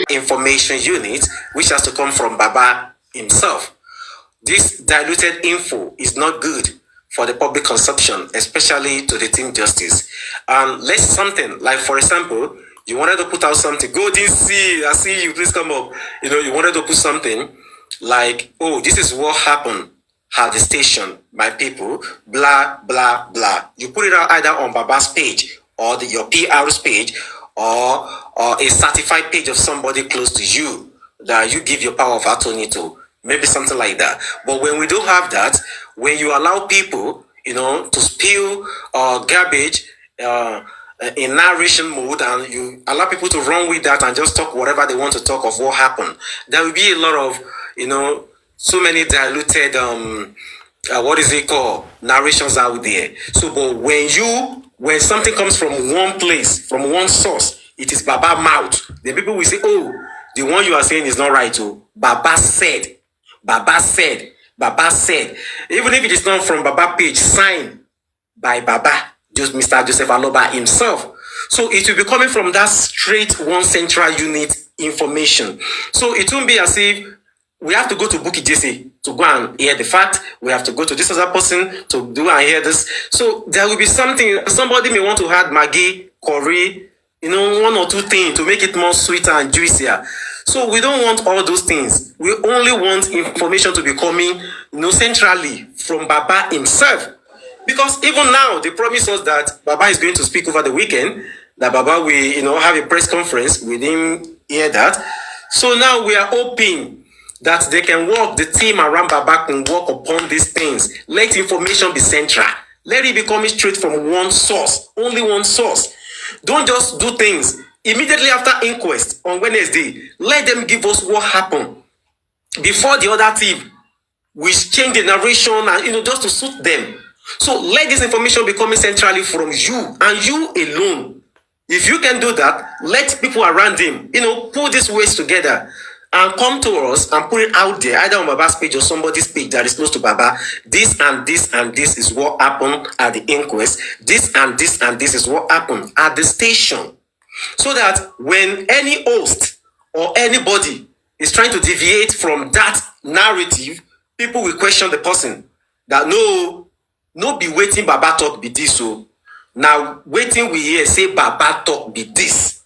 information unit, which has to come from Baba himself. This diluted info is not good for the public consumption, especially to the team justice. Let's something like, for example, you wanted to put out something, Golden Sea, I see you, please come up. You wanted to put something like, oh, this is what happened at the station, my people, blah, blah, blah. You put it out either on Baba's page or your PR's page or a certified page of somebody close to you that you give your power of attorney to. Maybe something like that. But when we don't have that, when you allow people, to spill garbage in narration mode, and you allow people to run with that and just talk whatever they want to talk of what happened, there will be a lot of, so many diluted, narrations out there. So, but when something comes from one place, from one source, it is Baba mouth. The people will say, oh, the one you are saying is not right. Oh, Baba said. Baba said, Baba said. Even if it is not from Baba page, signed by Baba, just Mr. Joseph Aloba himself. So it will be coming from that straight one central unit information. So it won't be as if we have to go to Bukky Jesse to go and hear the fact. We have to go to this other person to do and hear this. So there will be something, somebody may want to add Maggi, curry, one or two things to make it more sweeter and juicier. So we don't want all those things. We only want information to be coming, centrally from Baba himself. Because even now, they promise us that Baba is going to speak over the weekend, that Baba will, have a press conference. We didn't hear that. So now we are hoping that they can work, the team around Baba can work upon these things. Let information be central. Let it be coming straight from one source, only one source. Don't just do things. Immediately after inquest on Wednesday, let them give us what happened. Before the other team, we change the narration and, just to suit them. So let this information be coming centrally from you and you alone. If you can do that, let people around him, put these ways together and come to us and put it out there, either on Baba's page or somebody's page that is close to Baba. This and this and this is what happened at the inquest. This and this and this is what happened at the station. So that when any host or anybody is trying to deviate from that narrative, people will question the person. That no be waiting Baba talk be this. So now waiting we hear say Baba talk be this.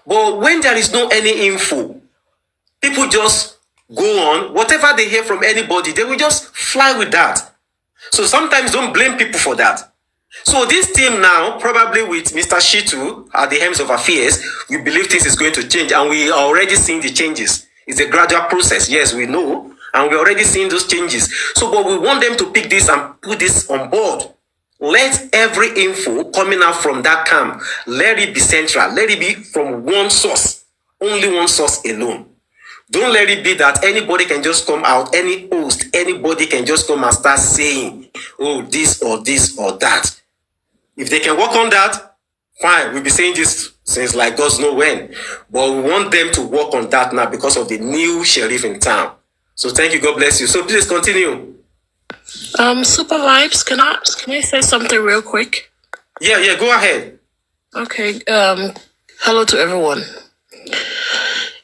But when there is no any info, people just go on. Whatever they hear from anybody, they will just fly with that. So sometimes don't blame people for that. So this team now, probably with Mr. Shitu at the helms of affairs, we believe things is going to change, and we are already seeing the changes. It's a gradual process, yes, we know, and we're already seeing those changes. So, but we want them to pick this and put this on board. Let every info coming out from that camp, let it be central. Let it be from one source, only one source alone. Don't let it be that anybody can just come out, any host, anybody can just come and start saying, oh, this or that. If they can work on that, fine. We'll be saying this since like God's know when. But we want them to work on that now because of the new sheriff in town. So thank you. God bless you. So please continue. Super Vibes, can I say something real quick? Yeah, go ahead. Okay. Hello to everyone.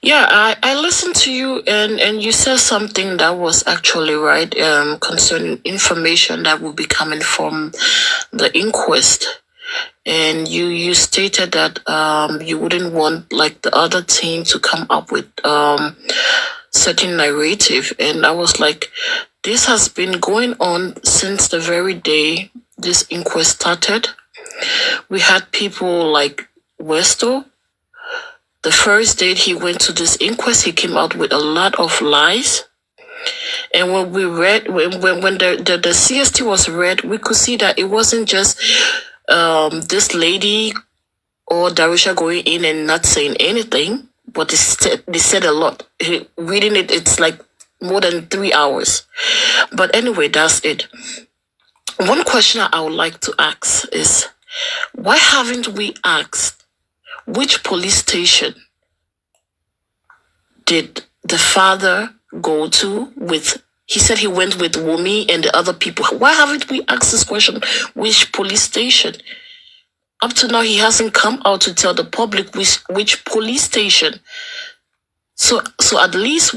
Yeah, I listened to you and you said something that was actually right concerning information that will be coming from the inquest. And you stated that you wouldn't want like the other team to come up with certain narrative. And I was like, this has been going on since the very day this inquest started. We had people like Westo. The first day he went to this inquest, he came out with a lot of lies. And when we read, when the CST was read, we could see that it wasn't just this lady or Darisha going in and not saying anything, but they said a lot. Reading it, it's like more than 3 hours. But anyway, that's it. One question I would like to ask is, why haven't we asked which police station did the father go to with, he said he went with Wunmi and the other people. Why haven't we asked this question? Which police station? Up to now, he hasn't come out to tell the public which police station. So at least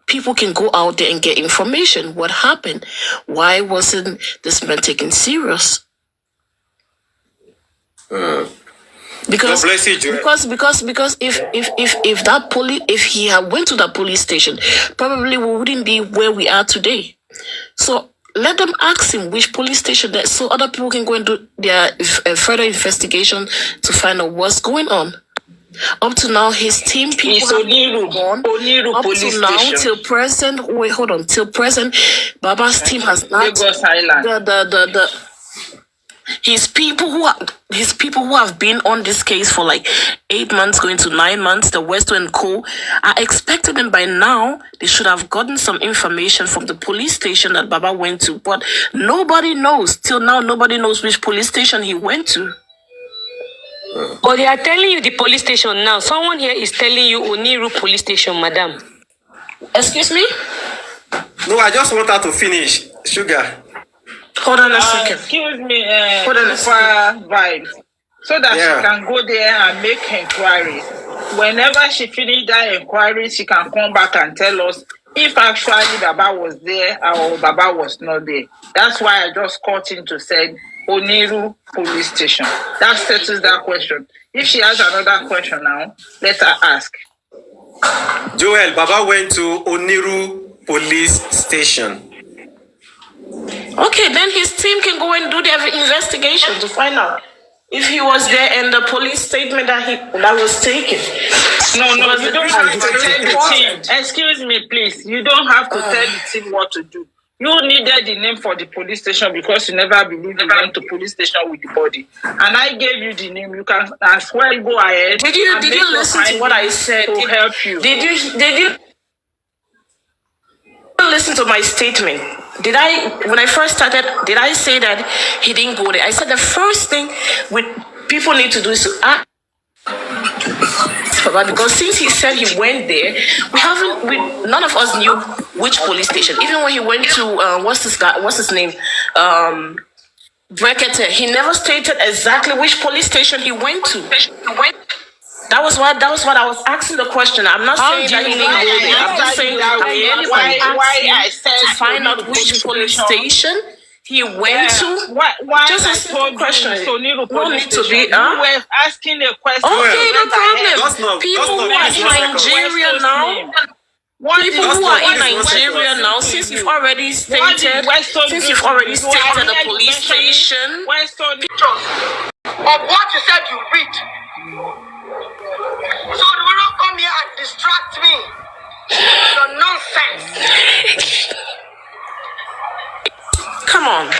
people can go out there and get information. What happened? Why wasn't this man taken serious? Because if he had went to that police station, probably we wouldn't be where we are today. So let them ask him which police station that, so other people can go and do their further investigation to find out what's going on. Up to now, his team people have been gone. Up to now, till present, till present, Baba's team has not. His people who have been on this case for like 8 months, going to 9 months, the West and Co. are expecting them by now. They should have gotten some information from the police station that Baba went to, but nobody knows. Till now, nobody knows which police station he went to. But they are telling you the police station now. Someone here is telling you Oniru police station, madam. Excuse me? No, I just want her to finish. Sugar. Hold on a second. Excuse me, vibes. So that she can go there and make inquiries. Whenever she finishes that inquiry, she can come back and tell us if actually Baba was there or Baba was not there. That's why I just caught in to say Oniru police station. That settles that question. If she has another question now, let her ask. Joel, Baba went to Oniru police station. Okay, then his team can go and do their investigation to find out if he was there and the police statement that was taken. No, you don't have to tell the team. Excuse me, please. You don't have to tell the team what to do. You needed the name for the police station because you never believed you went to police station with the body. And I gave you the name. You can as well go ahead. Did you listen to what I said? To help you. Did you listen to my statement? When I first started, did I say that he didn't go there? I said the first thing people need to do is to ask Baba, because since he said he went there, none of us knew which police station. Even when he went to what's his name? Brekete, he never stated exactly which police station he went to. That was what I was asking the question. I'm not saying that he didn't go there. I'm just saying why I said to find out which police station he went to. Why just a simple question. No need to be. You were asking a question. Okay, no problem. People who are in Nigeria now. People who are in Nigeria now, since you've already stated the police station. Of what you said you read. So do not come here and distract me. Your nonsense. Come on. We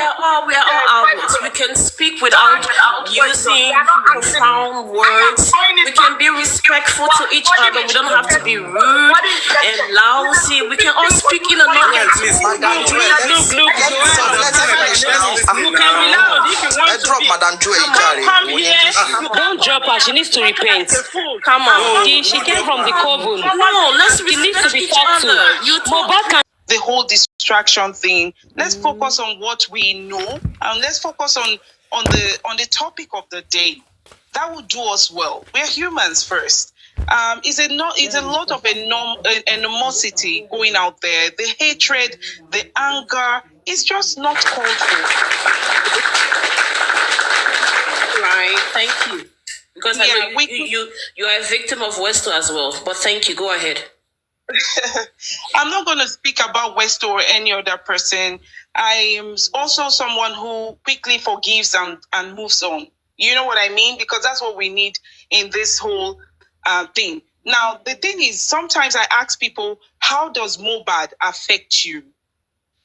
are all adults. We can speak without using profound words. We can be respectful to each other. We don't have to be rude and lousy. We can all speak in a normal. Look. You can be loud if you want to be. Come here. Don't drop her. She needs to repent. Come on. She came from the coven. No, let's respect each other. The whole distraction thing. Let's focus on what we know, and let's focus on the topic of the day. That would do us well. We're humans first. It's a lot of animosity going out there. The hatred, the anger is just not called for. Right. Thank you. Because you are a victim of Westo as well. But thank you. Go ahead. I'm not going to speak about Westo or any other person. I am also someone who quickly forgives and moves on. You know what I mean? Because that's what we need in this whole thing. Now, the thing is, sometimes I ask people, how does Mobad affect you?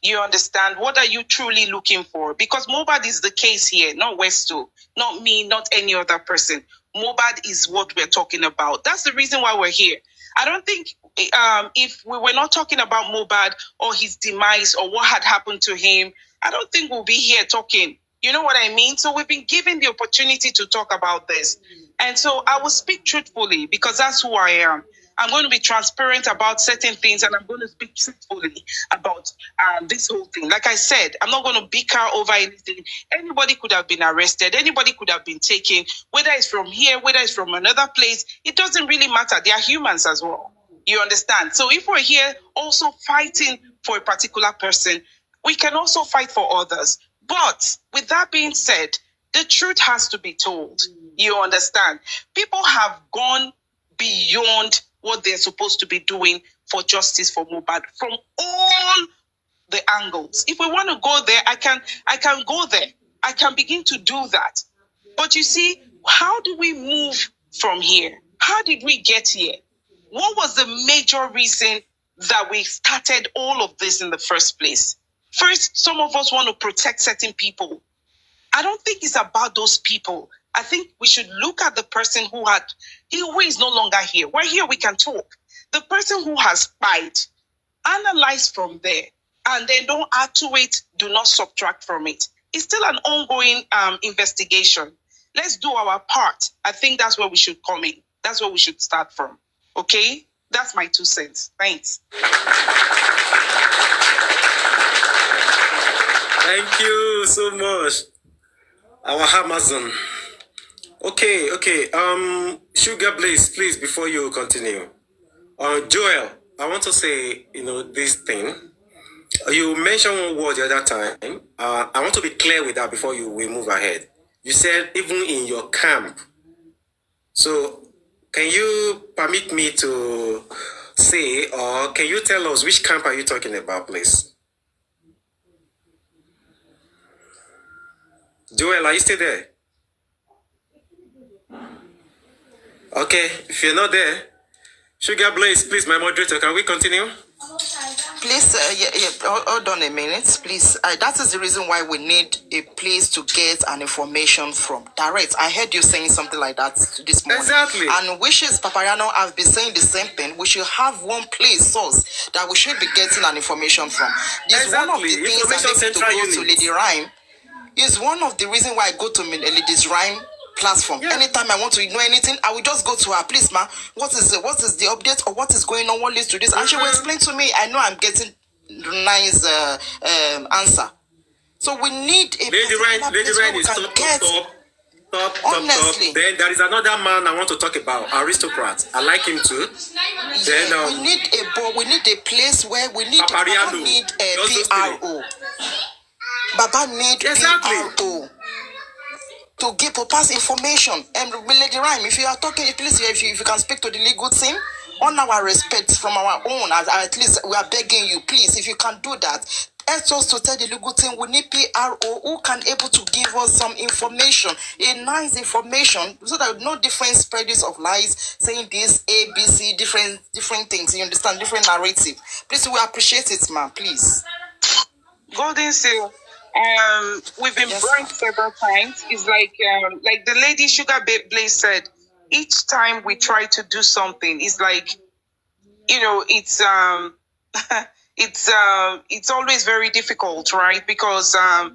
You understand? What are you truly looking for? Because Mobad is the case here, not Westo, not me, not any other person. Mobad is what we're talking about. That's the reason why we're here. I don't think if we were not talking about Mobad or his demise or what had happened to him, I don't think we'll be here talking. You know what I mean? So we've been given the opportunity to talk about this. And so I will speak truthfully because that's who I am. I'm going to be transparent about certain things, and I'm going to speak truthfully about this whole thing. Like I said, I'm not going to bicker over anything. Anybody could have been arrested. Anybody could have been taken, whether it's from here, whether it's from another place. It doesn't really matter. They are humans as well. You understand? So if we're here also fighting for a particular person, we can also fight for others. But with that being said, the truth has to be told. You understand? People have gone beyond what they're supposed to be doing for justice for Mohbad from all the angles. If we want to go there, I can go there. I can begin to do that. But you see, how do we move from here? How did we get here? What was the major reason that we started all of this in the first place? First, some of us want to protect certain people. I don't think it's about those people. I think we should look at the person who is no longer here. We're here, we can talk. The person who has spied, analyze from there, and then don't add to it, do not subtract from it. It's still an ongoing investigation. Let's do our part. I think that's where we should come in. That's where we should start from. Okay? That's my 2 cents. Thanks. Thank you so much, our Amazon. Okay. Sugar, please, before you continue. Joel, I want to say, this thing. You mentioned one word the other time. I want to be clear with that before we move ahead. You said even in your camp. So, can you permit me to say, or can you tell us which camp are you talking about, please? Joel, are you still there? Okay, if you're not there, Sugar Blaze, please, my moderator, can we continue? Please, hold on a minute, please. That is the reason why we need a place to get an information from. Direct. I heard you saying something like that this morning. Exactly. And wishes Papariano have been saying the same thing. We should have one place, source, that we should be getting an information from. This exactly. One of the things I need to go to Lady Rhyme. Is one of the reasons why I go to Lady's Rhyme platform. Yeah. Anytime I want to know anything, I will just go to her. Please, ma, what is the update, or what is going on? What leads to this? And she will explain to me. I know I'm getting nice answer. So we need a Lady Rhyme is top. Honestly. Then there is another man I want to talk about, Aristocrat. I like him too. Then we need a place where we need a PRO. Baba need PRO to give us information. And Lady Rhyme, if you are talking, please, if you can speak to the legal team, on our respect from our own, at least we are begging you, please, if you can do that. Help us to tell the legal team we need PRO who can able to give us some information, a nice information, so that no different spreaders of lies saying this A, B, C, different things. You understand, different narrative. Please, we appreciate it, man. Please. Golden Seal. We've been burnt several times. It's like the lady Sugar Blaze said. Each time we try to do something, it's like, it's it's always very difficult, right? Because I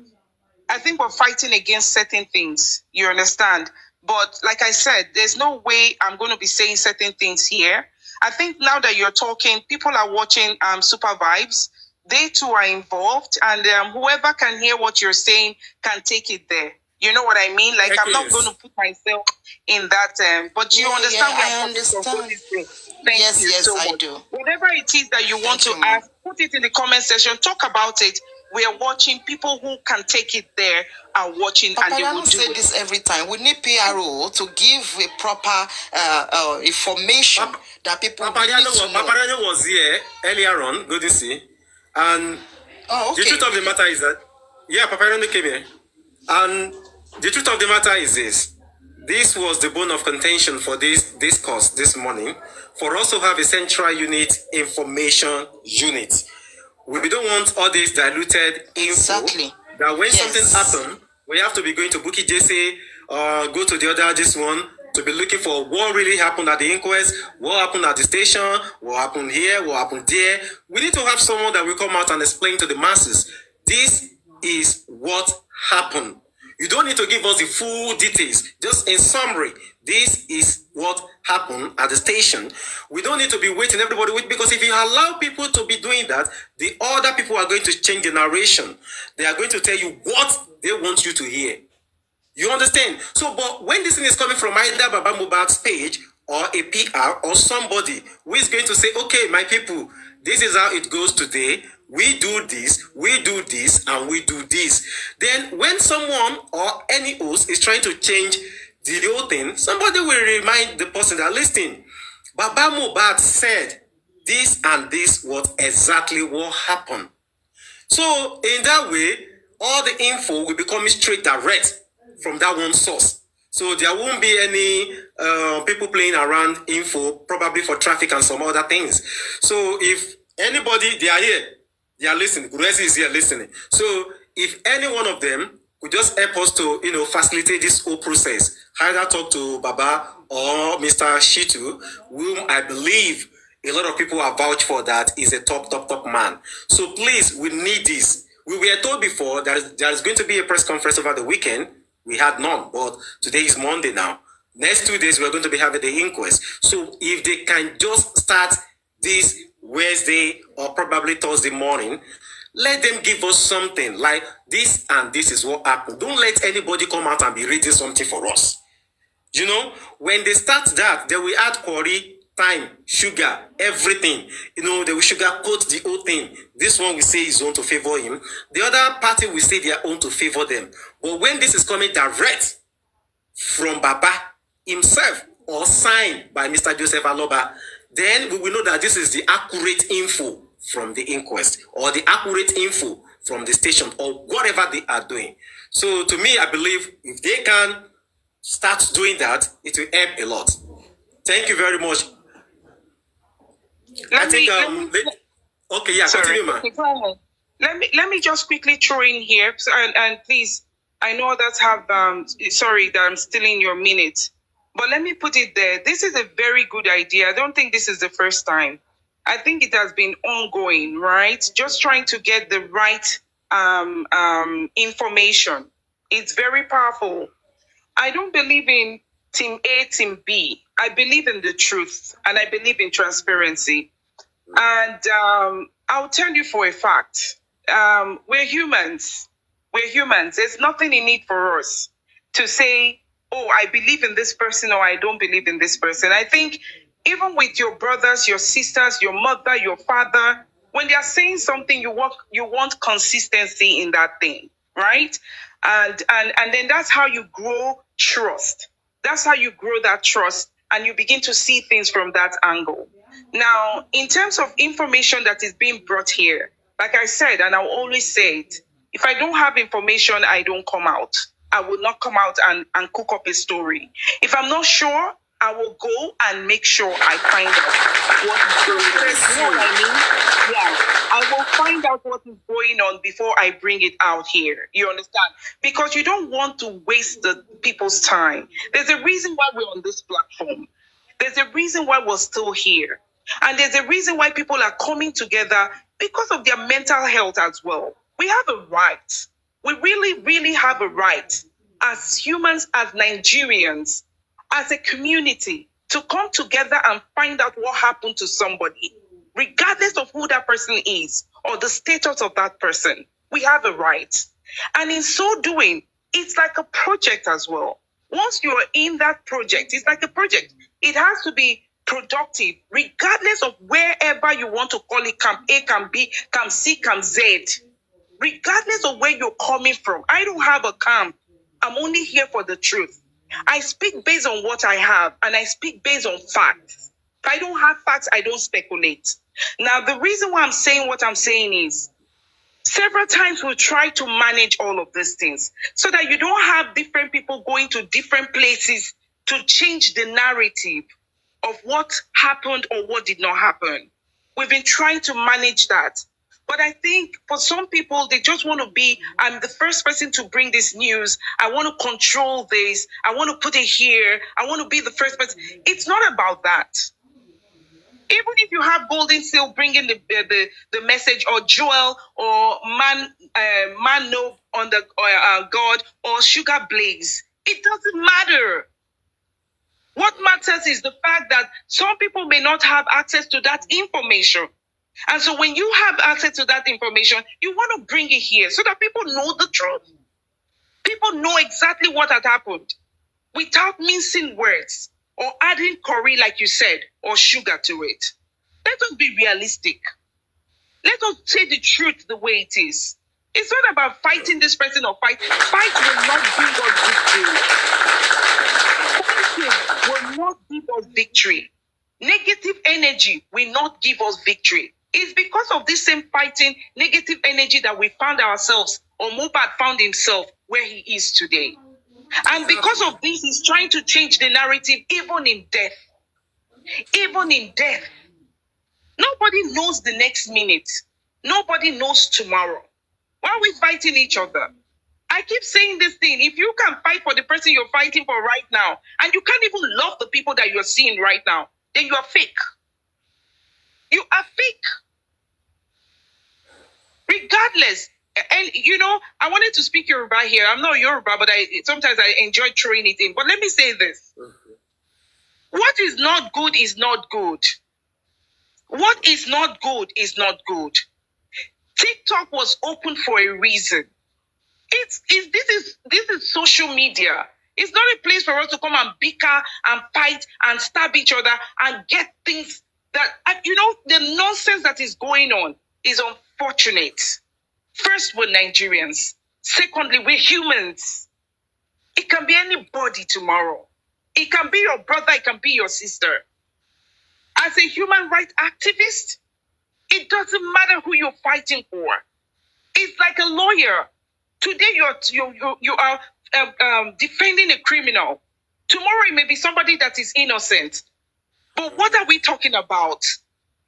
think we're fighting against certain things. You understand? But like I said, there's no way I'm going to be saying certain things here. I think now that you're talking, people are watching Super Vibes. They too are involved, and whoever can hear what you're saying can take it there. You know what I mean? Like, I'm not going to put myself in that, but you understand what I understand. Yes, so I do. Whatever it is that you want to ask, put it in the comment section, talk about it. We are watching. People who can take it there are watching, and they will do say this every time. We need PRO to give a proper information that people need to know. Papariano was here earlier on, good to see. And the truth of the matter is that, Papariano came here. And the truth of the matter is this was the bone of contention for this discourse this morning, for us to have a central unit, information unit. We don't want all this diluted info. Exactly. That when something happens, we have to be going to Bukky JC or go to the other, this one, to be looking for what really happened at the inquest, what happened at the station, what happened here, what happened there. We need to have someone that will come out and explain to the masses, this is what happened. You don't need to give us the full details. Just in summary, this is what happen at the station. We don't need to be waiting everybody wait, because if you allow people to be doing that, the other people are going to change the narration. They are going to tell you what they want you to hear. You understand? So, but when this thing is coming from either Baba Mohbad's page or a PR or somebody who is going to say, okay, my people, this is how it goes today. We do this, and we do this. Then when someone or any host is trying to change the whole thing, somebody will remind the person that, listen, Baba Mohbad said this and this was exactly what happened. So in that way, all the info will be coming straight direct from that one source. So there won't be any people playing around info, probably for traffic and some other things. So if anybody, they are here, they are listening. Gurezi is here listening. So if any one of them could just help us to, facilitate this whole process, either talk to Baba or Mr. Shitu, whom I believe a lot of people are vouched for that is a top man. So please, we need this. We were told before that there is going to be a press conference over the weekend. We had none, but today is Monday now. Next 2 days, we're going to be having the inquest. So if they can just start this Wednesday or probably Thursday morning, let them give us something like this and this is what happened. Don't let anybody come out and be reading something for us. When they start that, they will add curry, time, sugar, everything. They will sugarcoat the whole thing. This one will say his own to favor him. The other party will say their own to favor them. But when this is coming direct from Baba himself or signed by Mr. Joseph Aloba, then we will know that this is the accurate info from the inquest or the accurate info from the station or whatever they are doing. So to me, I believe if they can start doing that, it will help a lot. Thank you very much. Continue, man. Let me just quickly throw in here, and please, I know others have, sorry that I'm stealing your minute, but let me put it there. This is a very good idea. I don't think this is the first time. I think it has been ongoing, right? Just trying to get the right information. It's very powerful. I don't believe in team A, team B. I believe in the truth, and I believe in transparency. And I'll tell you for a fact, we're humans. We're humans. There's nothing in it for us to say, oh, I believe in this person or I don't believe in this person. I think even with your brothers, your sisters, your mother, your father, when they are saying something, you want consistency in that thing, right? And then that's how you grow trust. That's how you grow that trust, and you begin to see things from that angle. Now, in terms of information that is being brought here, like I said, and I'll always say it, if I don't have information, I don't come out. I will not come out and cook up a story. If I'm not sure, I will go and make sure I find out what is going on. You know what I mean? Yeah. I will find out what is going on before I bring it out here. You understand? Because you don't want to waste the people's time. There's a reason why we're on this platform. There's a reason why we're still here. And there's a reason why people are coming together because of their mental health as well. We have a right. We really, really have a right as humans, as Nigerians, as a community, to come together and find out what happened to somebody, regardless of who that person is or the status of that person. We have a right. And in so doing, it's like a project as well. Once you're in that project, it's like a project. It has to be productive, regardless of wherever you want to call it, Camp A, Camp B, Camp C, Camp Z. Regardless of where you're coming from, I don't have a camp. I'm only here for the truth. I speak based on what I have, and I speak based on facts. If I don't have facts, I don't speculate. Now, the reason why I'm saying what I'm saying is, several times we try to manage all of these things so that you don't have different people going to different places to change the narrative of what happened or what did not happen. We've been trying to manage that. But I think for some people, they just want to be, I'm the first person to bring this news. I want to control this. I want to put it here. I want to be the first person. It's not about that. Even if you have Golden Seal bringing the message, or Joel, or Mano on the God, or Sugar Blaze, it doesn't matter. What matters is the fact that some people may not have access to that information. And so when you have access to that information, you want to bring it here so that people know the truth. People know exactly what had happened without mincing words or adding curry, like you said, or sugar to it. Let us be realistic. Let us say the truth the way it is. It's not about fighting this person or fight. Fight will not bring us victory. Fighting will not give us victory. Negative energy will not give us victory. It's because of this same fighting, negative energy that we found ourselves, or Mohbad found himself where he is today. And because of this, he's trying to change the narrative even in death. Even in death. Nobody knows the next minute. Nobody knows tomorrow. Why are we fighting each other? I keep saying this thing. If you can fight for the person you're fighting for right now, and you can't even love the people that you're seeing right now, then you are fake. You are fake. Regardless. And, you know, I wanted to speak Yoruba here. I'm not Yoruba, but sometimes I enjoy throwing it in. But let me say this. What is not good is not good. What is not good is not good. TikTok was open for a reason. This is social media. It's not a place for us to come and bicker and fight and stab each other and get things that, you know, the nonsense that is going on is unfortunate. First, we're Nigerians. Secondly, we're humans. It can be anybody tomorrow. It can be your brother, it can be your sister. As a human rights activist, it doesn't matter who you're fighting for. It's like a lawyer. Today you are defending a criminal. Tomorrow it may be somebody that is innocent. But what are we talking about?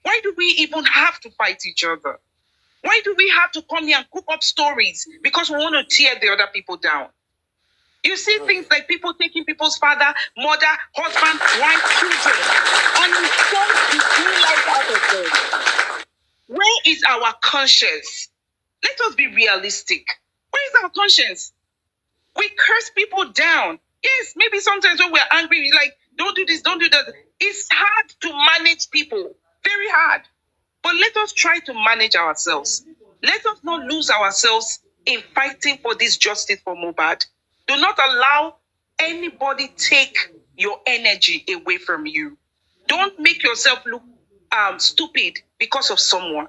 Why do we even have to fight each other? Why do we have to come here and cook up stories because we want to tear the other people down? You see things like people taking people's father, mother, husband, wife, children, and we don't do life out of them. Where is our conscience? Let us be realistic. Where is our conscience? We curse people down. Yes, maybe sometimes when we're angry, we're like, don't do this, don't do that. It's hard to manage people. Very hard. But let us try to manage ourselves. Let us not lose ourselves in fighting for this justice for Mohbad. Do not allow anybody take your energy away from you. Don't make yourself look stupid because of someone.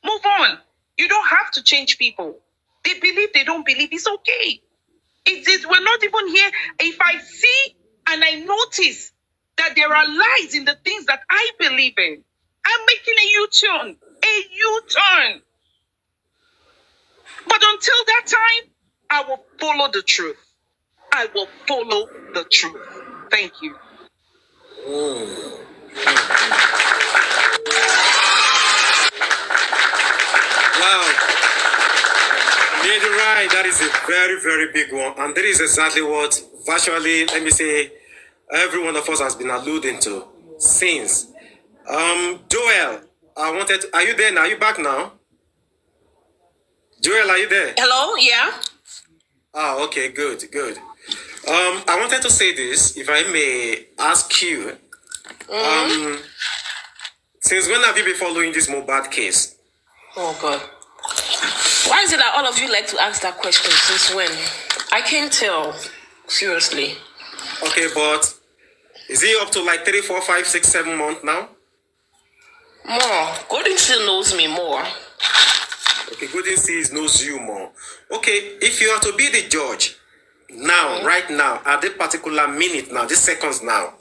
Move on. You don't have to change people. They believe, they don't believe. It's okay. We're not even here. If I see and I notice that there are lies in the things that I believe in, I'm making a U-turn. A U-turn. But until that time, I will follow the truth. I will follow the truth. Thank you. Wow. You're right. That is a very, very big one. And that is exactly what virtually, let me say, every one of us has been alluding to since. Joel, are you there now? Are you back now? Joel, are you there? Hello, yeah. Ah, okay, good. I wanted to say this, if I may ask you. Since when have you been following this Mohbad case? Oh, God. Why is it that all of you like to ask that question? Since when? I can't tell. Seriously. Okay, but is he up to like 3, 4, 5, 6, 7 months now? More. Golden still knows me more. Okay, Golden sees knows you more. Okay, if you are to be the judge now, right now, at this particular minute now, this seconds now,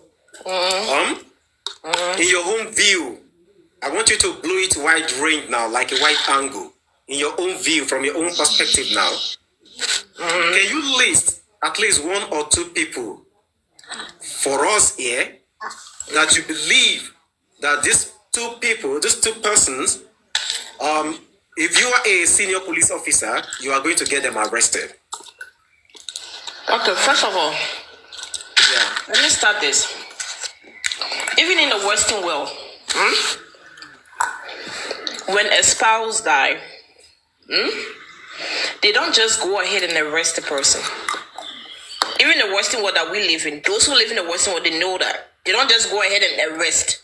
in your own view, I want you to blow it wide range now, like a wide angle. In your own view, from your own perspective now. Can you list at least 1 or 2 people for us here that you believe that these 2 people, these 2 persons, if you are a senior police officer, you are going to get them arrested? Okay, first of all, let me start this. Even in the Western world, when a spouse dies, they don't just go ahead and arrest the person. even the Western world that we live in, those who live in the Western world, they know that. They don't just go ahead and arrest.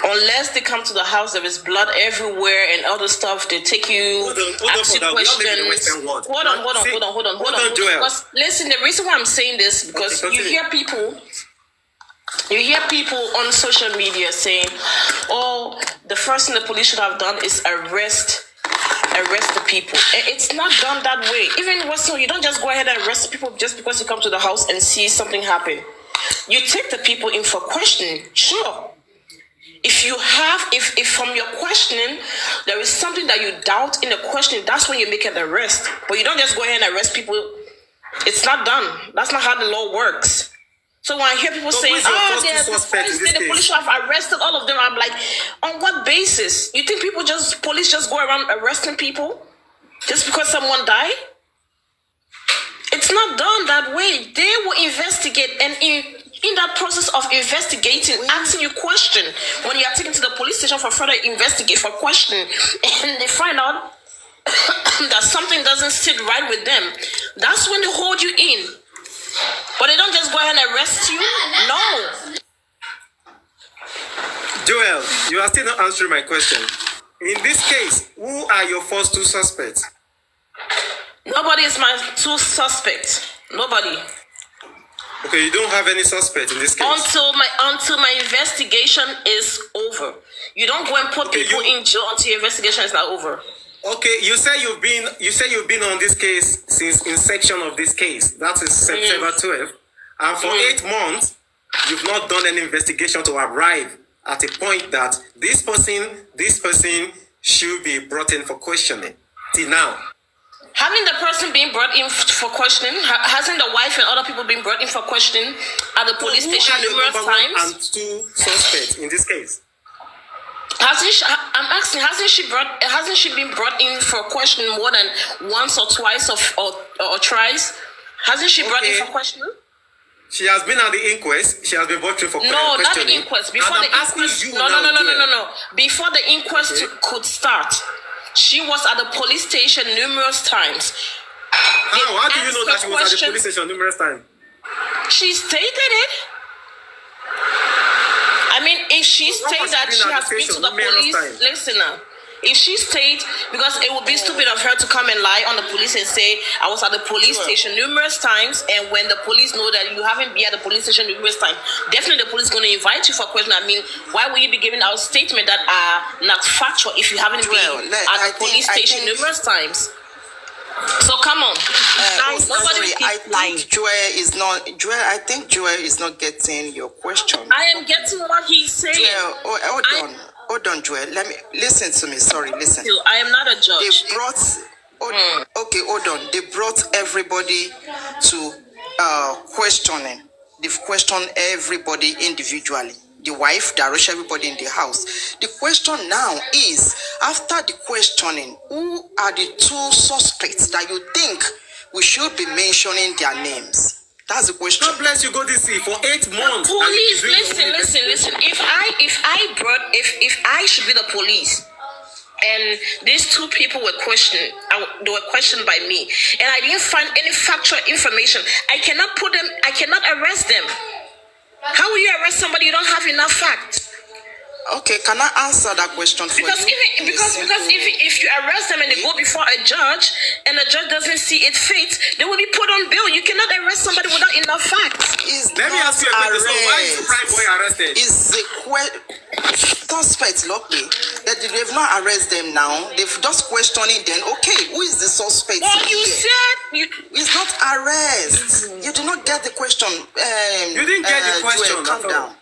Unless they come to the house, there is blood everywhere and other stuff. They take you, ask you questions. Hold on. Because listen, the reason why I'm saying this because you hear people on social media saying, "Oh, the first thing the police should have done is arrest the people." It's not done that way. Even in Western, you don't just go ahead and arrest people just because you come to the house and see something happen. You take the people in for questioning, sure. If from your questioning, there is something that you doubt in the questioning, that's when you make an arrest. But you don't just go ahead and arrest people. It's not done. That's not how the law works. So when I hear people saying, the police should have arrested all of them, I'm like, on what basis? You think police just go around arresting people just because someone died? It's not done that way. They will investigate, and in that process of investigating, asking you question, when you are taken to the police station for further investigate for questioning, and they find out that something doesn't sit right with them, that's when they hold you in. But they don't just go ahead and arrest you. No. Joel, you are still not answering my question. In this case, who are your first two suspects? Nobody is my two suspects. Nobody. Okay, you don't have any suspect in this case. Until my investigation is over. You don't go and put people in jail until your investigation is not over. Okay, you say you've been on this case since inception of this case. That is September 12th. And for 8 months, you've not done any investigation to arrive at a point that this person should be brought in for questioning. Till now. Having the person being brought in for questioning, hasn't the wife and other people been brought in for questioning at the police station numerous times? And two suspects in this case. I'm asking, hasn't she been brought in for questioning more than once or twice or thrice? Hasn't she brought in for questioning? She has been at the inquest. She has been brought in for questioning. No, not the inquest. Before the inquest. No. Before the inquest could start, she was at the police station numerous times. How do you know that she was at the police station numerous times? She stated it. I mean, if she states that she has been to the police, listen now. If she states, because it would be stupid of her to come and lie on the police and say, I was at the police station numerous times, and when the police know that you haven't been at the police station numerous times, definitely the police is going to invite you for a question. I mean, why would you be giving out statements that are not factual if you haven't been at the police station numerous times? So come on. I think Joel is not getting your question. I am getting what he's saying. Joel, hold on, Joel. Let me listen to me. Sorry, listen. I am not a judge. They brought hold on. They brought everybody to questioning. They've questioned everybody individually. The wife, the Irish, everybody in the house. The question now is, after the questioning, who are the two suspects that you think we should be mentioning their names? That's the question. God bless you, go to see for 8 months. Police, listen. If I should be the police, and these two people were questioned, they were questioned by me, and I didn't find any factual information, I cannot arrest them. How will you arrest somebody you don't have enough facts? Okay, can I answer that question for because you? Because if you arrest them and they go before a judge and the judge doesn't see it fit, they will be put on bail. You cannot arrest somebody without enough facts. Let me ask you a question. So why is the prime boy arrested? Suspects, luckily, that they've not arrested them now. They've just questioning them. Okay, who is the suspect? Well, you said it's not arrest. You did not get the question. You didn't get the question. Calm down.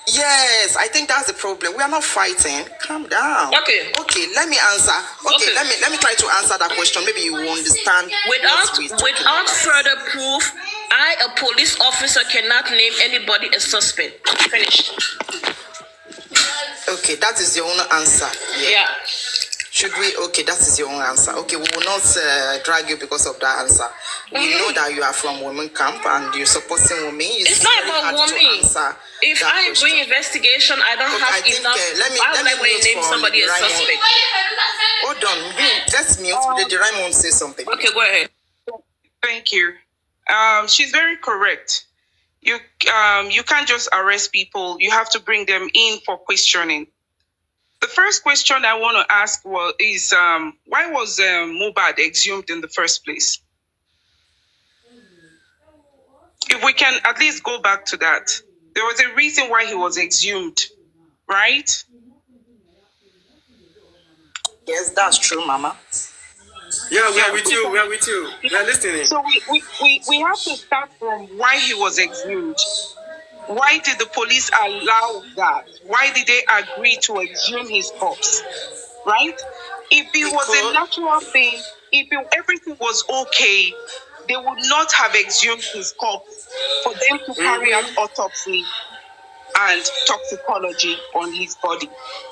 Yes, I think that's the problem. We are not fighting. Calm down. Okay, let me answer. Okay, let me try to answer that question. Maybe you will understand. Without further proof, I, a police officer, cannot name anybody a suspect. Finished. Okay, that is your own answer. Yeah. Should we? Okay, that is your own answer. Okay, we will not drag you because of that answer. We know that you are from Women Camp and you're supporting Wunmi. It's not about Wunmi. If I am doing investigation, I don't have enough. Why would I name somebody a suspect? Hold on, let's mute. The Raymond say something. Okay, go ahead. Thank you. She's very correct. You can't just arrest people. You have to bring them in for questioning. The first question I want to ask is why was Mohbad exhumed in the first place? If we can at least go back to that. There was a reason why he was exhumed, right? Yes, that's true, Mama. Yeah, we are with you. We are with you. We are listening. So we have to start from why he was exhumed. Why did the police allow that? Why did they agree to exhume his corpse? Right? If it was a natural thing, if everything was okay, they would not have exhumed his corpse for them to carry out autopsy and toxicology on his body.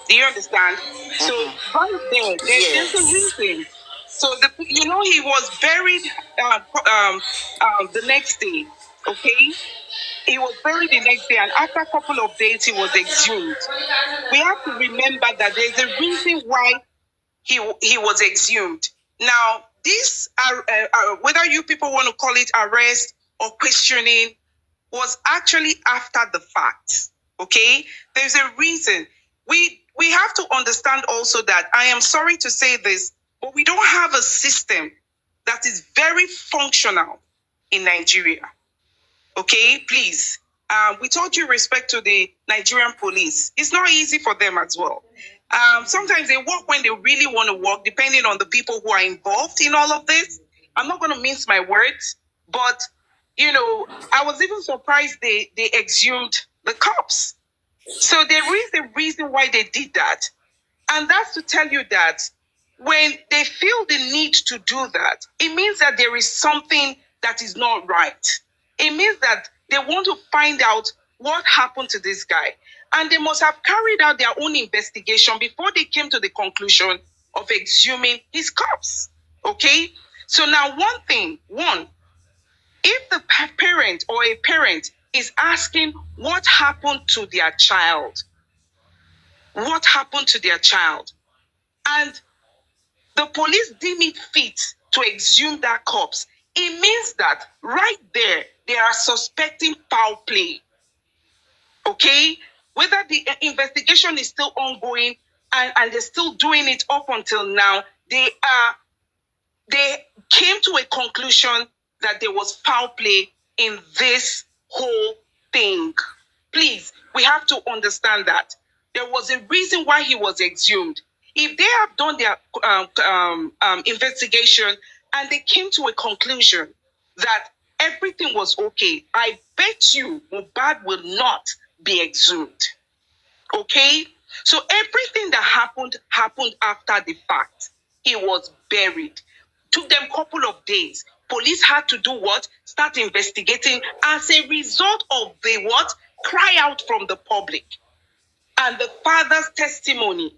Do you understand? So right there's a reason. So he was buried the next day. Okay, he was buried the next day, and after a couple of days, he was exhumed. We have to remember that there's a reason why he was exhumed. Now, this whether you people want to call it arrest or questioning, was actually after the fact. Okay, there's a reason. We have to understand also that, I am sorry to say this, but we don't have a system that is very functional in Nigeria. Okay, please. With all due respect to the Nigerian police, it's not easy for them as well. Sometimes they work when they really want to work, depending on the people who are involved in all of this. I'm not going to mince my words, but I was even surprised they exhumed the cops. So there is a reason why they did that. And that's to tell you that when they feel the need to do that, it means that there is something that is not right. It means that they want to find out what happened to this guy. And they must have carried out their own investigation before they came to the conclusion of exhuming his corpse. Okay? So now if the parent or a parent is asking what happened to their child, and the police deem it fit to exhume that corpse, it means that right there, they are suspecting foul play. Okay? Whether the investigation is still ongoing and they're still doing it up until now, they came to a conclusion that there was foul play in this whole thing. Please, we have to understand that. There was a reason why he was exhumed. If they have done their investigation and they came to a conclusion that everything was okay, I bet you Mohbad will not be exhumed. Okay? So everything that happened after the fact. He was buried. Took them a couple of days. Police had to do what? Start investigating as a result of the what? Cry out from the public. And the father's testimony.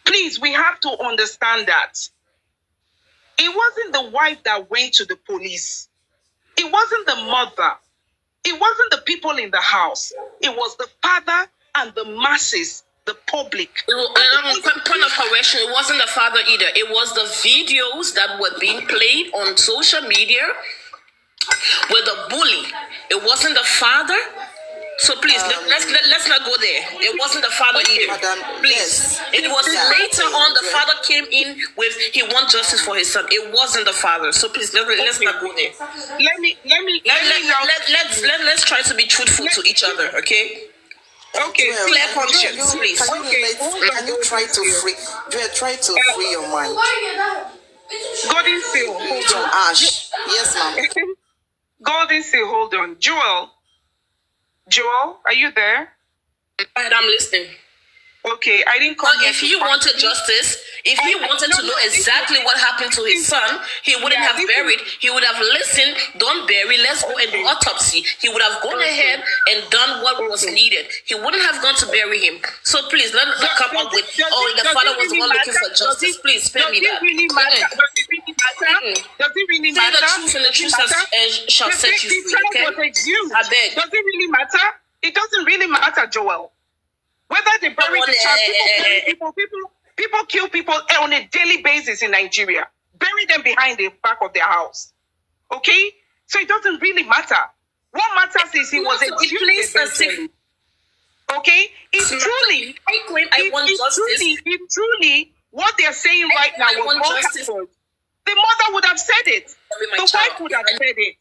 Please, we have to understand that. It wasn't the wife that went to the police. It wasn't the mother. It wasn't the people in the house. It was the father and the masses, the public. Point of correction, it wasn't the father either. It was the videos that were being played on social media with the bully. It wasn't the father. So please, let's not go there. It wasn't the father either. Please. It was later on the father came in with he wants justice for his son. It wasn't the father. So please, let's not go there. Let's try to be truthful to each other, okay? Okay, clear conscience, please. Can you try to free your mind? Golden Seal, hold on. Ash. Yes, ma'am. Golden Seal, hold on. Joel, are you there? I'm listening. Okay, I didn't come here. If he wanted justice, if he wanted to know exactly what happened to his son, he wouldn't have buried. He would have listened, don't bury, let's go and do autopsy. He would have gone ahead and done what was needed. He wouldn't have gone to bury him. So please, let's not come up with, the father was the one looking for justice. Please, spare me that. Does it really matter? Does it really matter? Say the truth, and the truth shall set you free, okay? I beg. Does it really matter? It doesn't really matter, Joel. Whether they bury the child, people kill people on a daily basis in Nigeria. Bury them behind the back of their house. Okay? So it doesn't really matter. What matters is he was executed. Okay? If truly, what they're saying right now was what happened, the mother would have said it. The wife would have said it.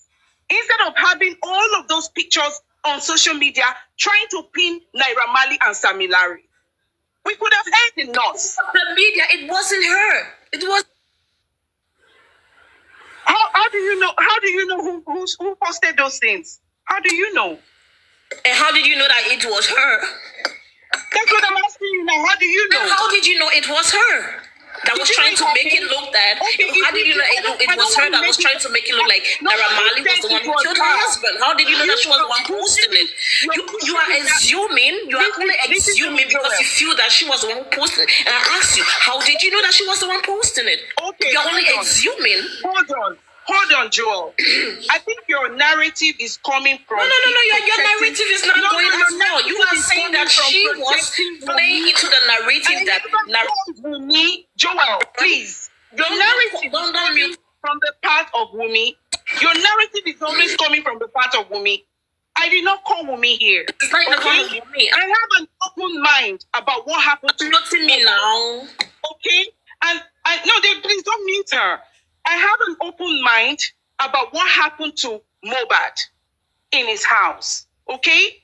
Instead of having all of those pictures on social media trying to pin Naira Marley and Sammy Larry. We could have heard the nurse. The media, it wasn't her. It was. How do you know? How do you know who posted those things? How do you know? And how did you know that it was her? That's what I'm asking you now. How do you know? And how did you know it was her? That was trying to make it look that. How did you know it was her that was trying to make it look like Naira Marley was the one who killed her husband? How did you know that she was the one posting it? You are assuming. You are only assuming because you feel that she was the one who posted it. And I asked you, how did you know that she was the one posting it? Okay, you're only assuming. Hold on, Joel. I think your narrative is coming from... No. Your narrative is not going as well. You are saying that she was playing into the narrative that... Wunmi, Joel, please. Your narrative don't mute. From the part of Wunmi. Your narrative is always coming from the part of Wunmi. I did not call Wunmi here. It's not even Wunmi. I have an open mind about what happened to me now. Okay? And please don't mute her. I have an open mind about what happened to Mohbad in his house, okay?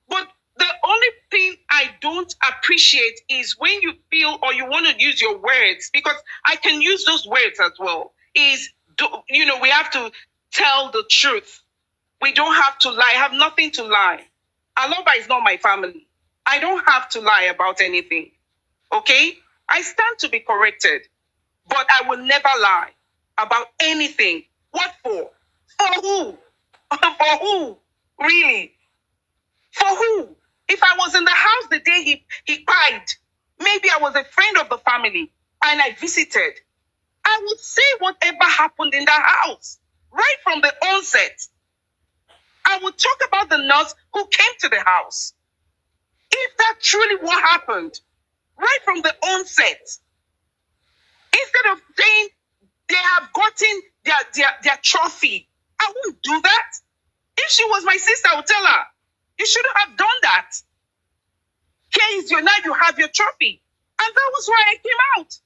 But the only thing I don't appreciate is when you feel or you want to use your words, because I can use those words as well, we have to tell the truth. We don't have to lie. I have nothing to lie. Aloba is not my family. I don't have to lie about anything, okay? I stand to be corrected, but I will never lie about anything. What for? For who? For who? Really? For who? If I was in the house the day he cried, maybe I was a friend of the family and I visited, I would say whatever happened in the house, right from the onset. I would talk about the nurse who came to the house. If that's truly what happened, right from the onset, instead of saying they have gotten their trophy, I wouldn't do that. If she was my sister, I would tell her, you shouldn't have done that. Here is now you have your trophy. And that was why I came out.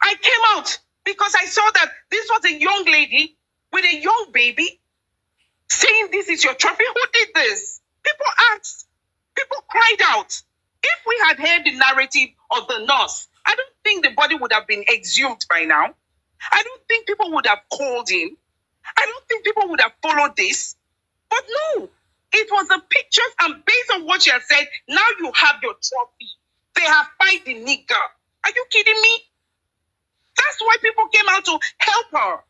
I came out because I saw that this was a young lady with a young baby saying this is your trophy. Who did this? People asked. People cried out. If we had heard the narrative of the nurse, I don't think the body would have been exhumed by now. I don't think people would have called in. I don't think people would have followed this. But no, it was the pictures, and based on what you have said, now you have your trophy. They have fight the nigger. Are you kidding me? That's why people came out to help her.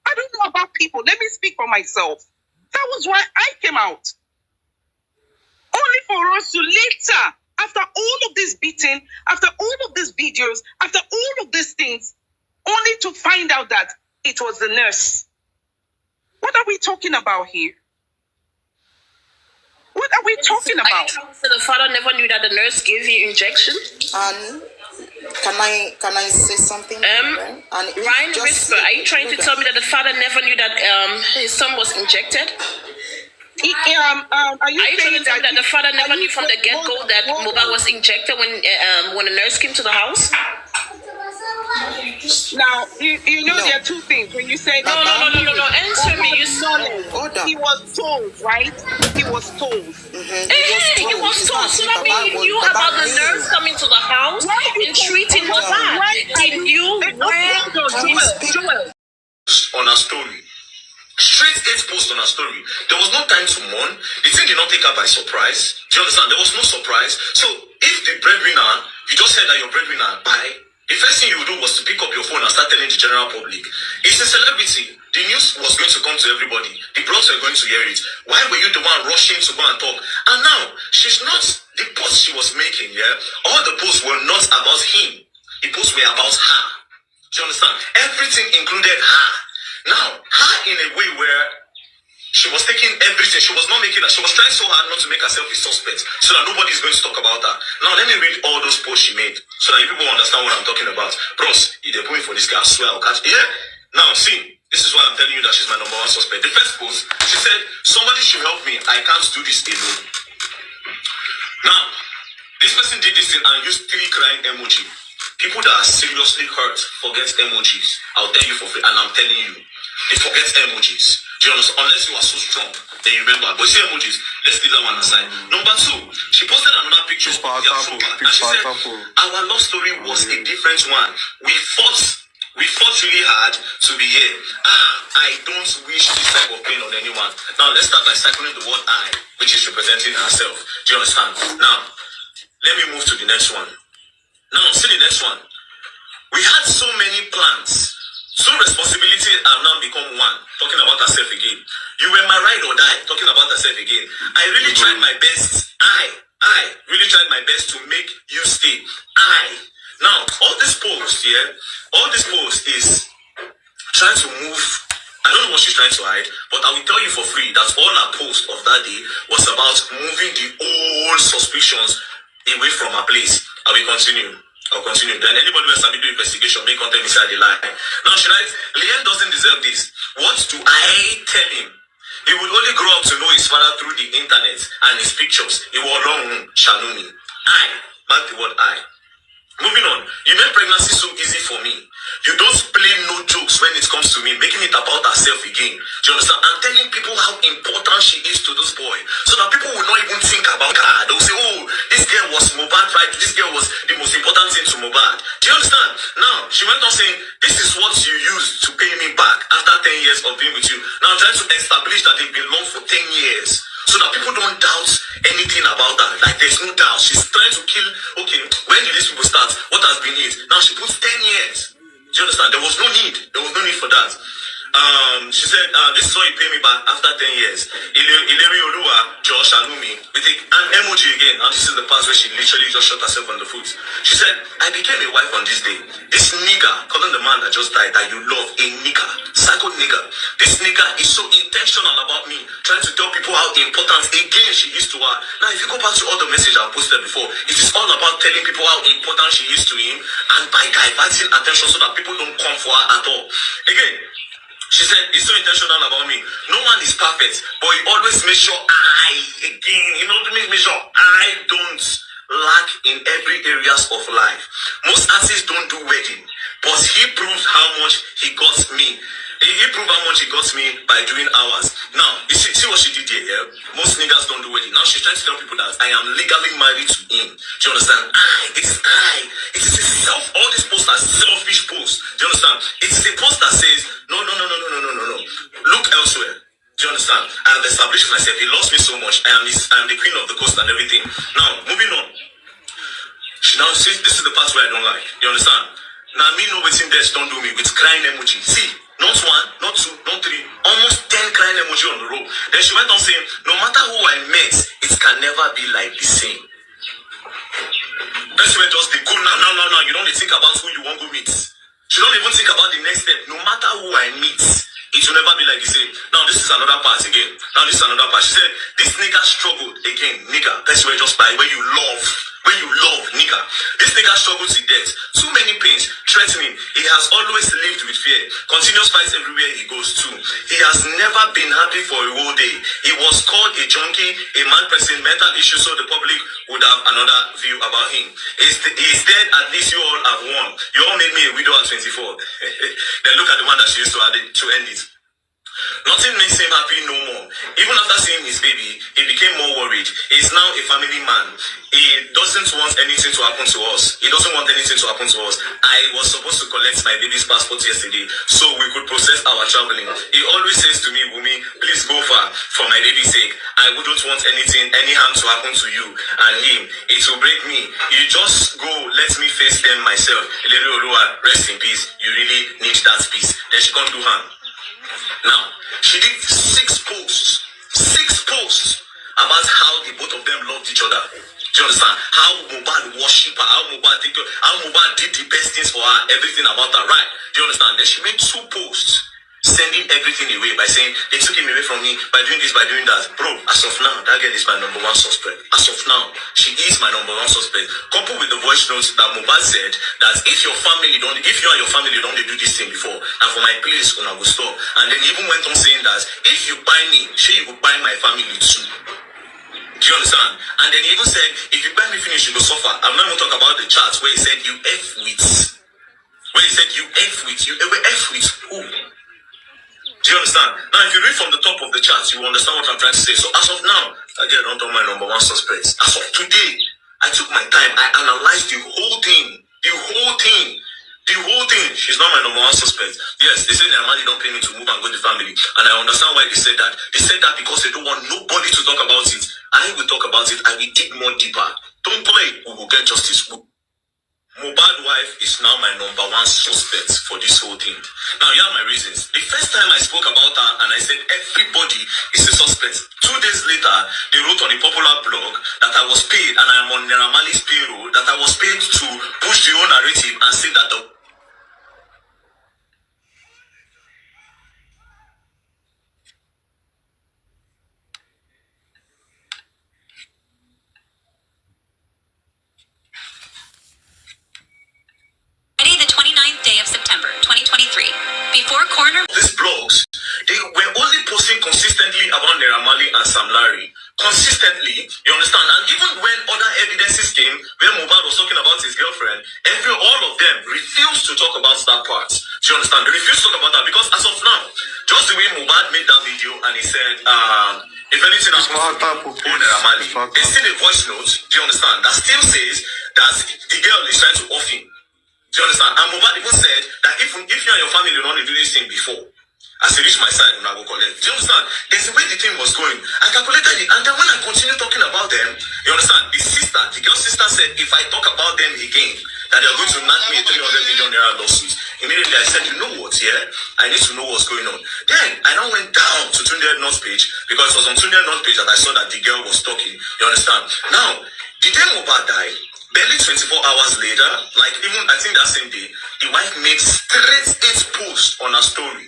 I don't know about people. Let me speak for myself. That was why I came out. Only for us to later, after all of this beating, after all of these videos, after all of these things, only to find out that it was the nurse. What are we talking about here? What are we talking about? So the father never knew that the nurse gave you injection? Can I say something? Ryan Whisper, are you trying to tell me that the father never knew that his son was injected? Are you trying to tell me that the father never knew from the get-go that Mohbad was injected when the nurse came to the house? Now, you know there are two things. When you say no. Answer me. He was told, right? He was told. He was told. So that means he knew about the nurse coming to the house and treating Mohbad. He knew where. Joel. On her story. Straight 8 posts on her story. There was no time to mourn. The thing did not take her by surprise. Do you understand? There was no surprise. So if the breadwinner, you just said that your breadwinner bye. The first thing you would do was to pick up your phone and start telling the general public. It's a celebrity. The news was going to come to everybody. The blogs were going to hear it. Why were you the one rushing to go and talk? And now, she's not, the posts she was making, all the posts were not about him. The posts were about her. Do you understand? Everything included her. Now, her in a way where she was taking everything. She was not making that. She was trying so hard not to make herself a suspect so that nobody is going to talk about her. Now, let me read all those posts she made so that you people understand what I'm talking about. Bros, if they put me for this guy, I swear I'll catch. Yeah. Now, see, This is why I'm telling you that she's my number one suspect. The first post, she said, somebody should help me. I can't do this alone. Now, this person did this thing and used 3 crying emoji. People that are seriously hurt forget emojis. I'll tell you for free, and I'm telling you, they forget emojis. Do you understand? Unless you are so strong, then you remember. But see emojis, let's leave that one aside. Number 2, she posted another picture of their profile, and she said, our love story was a different one. We fought really hard to be here. I don't wish this type of pain on anyone. Now, let's start by cycling the word I, which is representing herself. Do you understand? Now, let me move to the next one. Now, see the next one. We had so many plans. So responsibility have now become one. Talking about herself again. You were my ride or die. Talking about herself again. I really tried my best. I really tried my best to make you stay. Now, all this post is trying to move. I don't know what she's trying to hide, but I will tell you for free that all her post of that day was about moving the old suspicions away from her place. I will continue. I'll continue. Then anybody who has to do investigation, make content inside the line. Now she writes, Liam doesn't deserve this. What do I tell him? He will only grow up to know his father through the internet and his pictures. He will alone Shanumi. Mark the word I. Moving on, you made pregnancy so easy for me. You don't play no jokes when it comes to me, making it about herself again. Do you understand? I'm telling people how important she is to this boy, so that people will not even think about her. They'll say, oh, this girl was Mohbad, right? This girl was the most important thing to Mohbad. Do you understand? Now, she went on saying, this is what you used to pay me back after 10 years of being with you. Now, I'm trying to establish that they've been long for 10 years. So that people don't doubt anything about her. Like there's no doubt. She's trying to kill, okay, when did these people start? What has been it? Now she puts 10 years. Do you understand? There was no need. There was no need for that. She said, this is what you pay me back after 10 years. Ileri Oluwa, Josh Alumi, with an emoji again. Now this is the part where she literally just shot herself on the foot. She said, I became a wife on this day. This nigga, calling the man that just died, that you love, a nigga, psycho nigga. This nigga is so intentional about me, trying to tell people how important again she is to her. Now if you go back to all the messages I posted before, it is all about telling people how important she is to him, and by diverting attention so that people don't come for her at all. Again, she said, he's so intentional about me. No one is perfect, but he always makes sure make sure I don't lack in every areas of life. Most artists don't do wedding, but he proves how much he got me. He proved how much he got me by doing hours. Now, you see what she did here, yeah? Most niggas don't do wedding. Now she's trying to tell people that I am legally married to him. Do you understand? It is all these posts are selfish posts. Do you understand? It is a post that says, no. Look elsewhere. Do you understand? I have established myself. He loves me so much. I am the queen of the coast and everything. Now, moving on. She now says, this is the part where I don't like. You understand? Now, me know what's in there, don't do me with crying emoji. See? Not 1, not 2, not 3, almost 10 crying emoji on the row. Then she went on saying, no matter who I met, it can never be like the same. Best way just they go now. You don't even think about who you want to meet. She don't even think about the next step. No matter who I meet, it will never be like the same. Now this is another part again. She said, this nigga struggled again. Nigga, best way just by where you love, nigga. This nigga struggled to death. Too many pains, threatening. He has always lived with fear. Continuous fights everywhere he goes to. He has never been happy for a whole day. He was called a junkie, a mad person, mental issues, so the public would have another view about him. He's dead, at least you all have won. You all made me a widow at 24. Then look at the one that she used to end it. Nothing makes him happy no more. Even after seeing his baby, he became more worried. He is now a family man. He doesn't want anything to happen to us. I was supposed to collect my baby's passport yesterday so we could process our traveling. He always says to me, Wunmi, please go far for my baby's sake. I wouldn't want any harm to happen to you and him. It will break me. You just go, let me face them myself. Ileri Oluwa, rest in peace. You really need that peace. Then she can't do harm. Now, she did 6 posts about how the both of them loved each other. Do you understand? How Mohbad worship her, how Mohbad did the best things for her, everything about her, right? Do you understand? Then she made 2 posts sending everything away by saying they took him away from me by doing this, by doing that. Bro, as of now, that girl is my number one suspect. As of now, she is my number one suspect. Coupled with the voice notes that Mohbad said that if you and your family don't do this thing before, and for my place, I will stop. And then he even went on saying that if you buy me, you will buy my family too. Do you understand? And then he even said, if you buy me finish, you will suffer. I'm not even talking about the charts where he said you F with. Where he said you F with. You ever F with who? Do you understand? Now, if you read from the top of the charts, you will understand what I'm trying to say. So as of now, again, I don't know my number one suspects. As of today, I took my time. I analyzed the whole thing. The whole thing. She's not my number one suspect. Yes, they say their money don't pay me to move and go to the family. And I understand why they said that. They said that because they don't want nobody to talk about it. I will talk about it and we dig more deeper. Don't play. We will get justice. Mohbad's wife is now my number one suspect for this whole thing. Now, here are my reasons. The first time I spoke about her and I said everybody is a suspect. 2 days later, they wrote on a popular blog that I was paid, and I am on Naira Marley's payroll, that I was paid to push the whole narrative and say that the Friday, the 29th day of September, 2023. Before coroner... These blogs, they were only posting consistently about Naira Marley and Sam Larry. Consistently, you understand? And even when other evidences came, where Mohbad was talking about his girlfriend, all of them refused to talk about that part. Do you understand? They refused to talk about that because as of now, just the way Mohbad made that video and he said, if anything happens to Naira Marley, there's still a voice note, do you understand, that still says that the girl is trying to off him. Do you understand? And Mohbad even said that if you and your family don't do this thing before, as I reach my side, I'm not going to collect. Do you understand? There's the way the thing was going. I calculated it. And then when I continue talking about them, you understand? The girl's sister said, if I talk about them again, that they're going to knock me a 300 million naira lawsuit. Immediately I said, you know what, yeah? I need to know what's going on. Then I now went down to Tunde North page, because it was on Tunde North page that I saw that the girl was talking. You understand? Now, the day Mohbad died, barely 24 hours later, like even I think that same day, the wife made straight 8 posts on her story.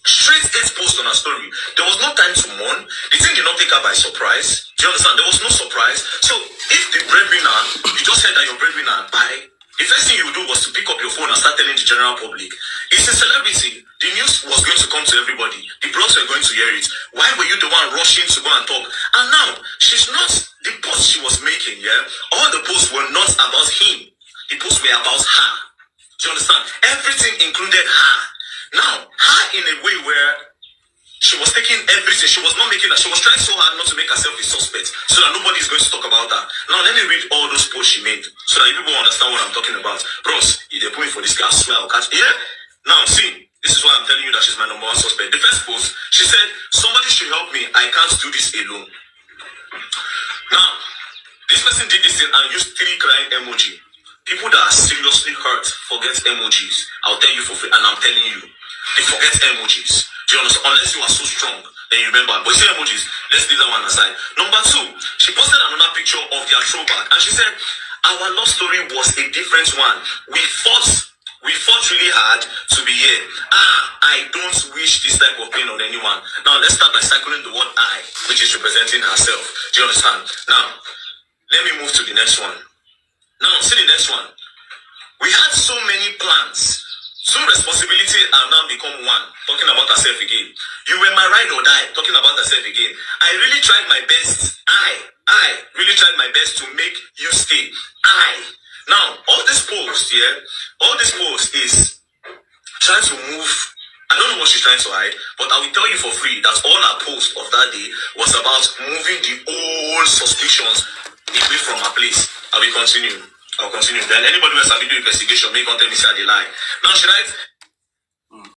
Straight 8 posts on her story. There was no time to mourn. The thing did not take her by surprise. Do you understand? There was no surprise. So if the breadwinner, you just said that your breadwinner died, the first thing you would do was to pick up your phone and start telling the general public. It's a celebrity. The news was going to come to everybody. The blogs were going to hear it. Why were you the one rushing to go and talk? And now, she's not, the posts she was making, yeah? All the posts were not about him. The posts were about her. Do you understand? Everything included her. Now, her in a way where she was taking everything. She was not making that. She was trying so hard not to make herself a suspect so that nobody is going to talk about her. Now, let me read all those posts she made so that people understand what I'm talking about. Bros, if they're pulling for this guy, I swear I'll catch. Yeah? Now, see, this is why I'm telling you that she's my number one suspect. The first post, she said, somebody should help me. I can't do this alone. Now, this person did this thing and used 3 crying emoji. People that are seriously hurt forget emojis. I'll tell you for free, and I'm telling you, they forget emojis. Do you understand? Unless you are so strong, then you remember. But you see emojis, let's leave that one aside. Number 2, she posted another picture of their throwback, and she said, our love story was a different one. We fought really hard to be here. I don't wish this type of pain on anyone. Now, let's start by circling the word I, which is representing herself. Do you understand? Now, let me move to the next one. Now, see the next one. We had so many plans. 2 responsibilities have now become 1. Talking about herself again. You were my ride or die. Talking about herself again. I really tried my best. I really tried my best to make you stay. Now, all this post, yeah, all this post is trying to move. I don't know what she's trying to hide, but I will tell you for free that all her post of that day was about moving the old suspicions away from her place. I'll continue. Then anybody who has a video investigation, make on tell me say they lie. Now she writes,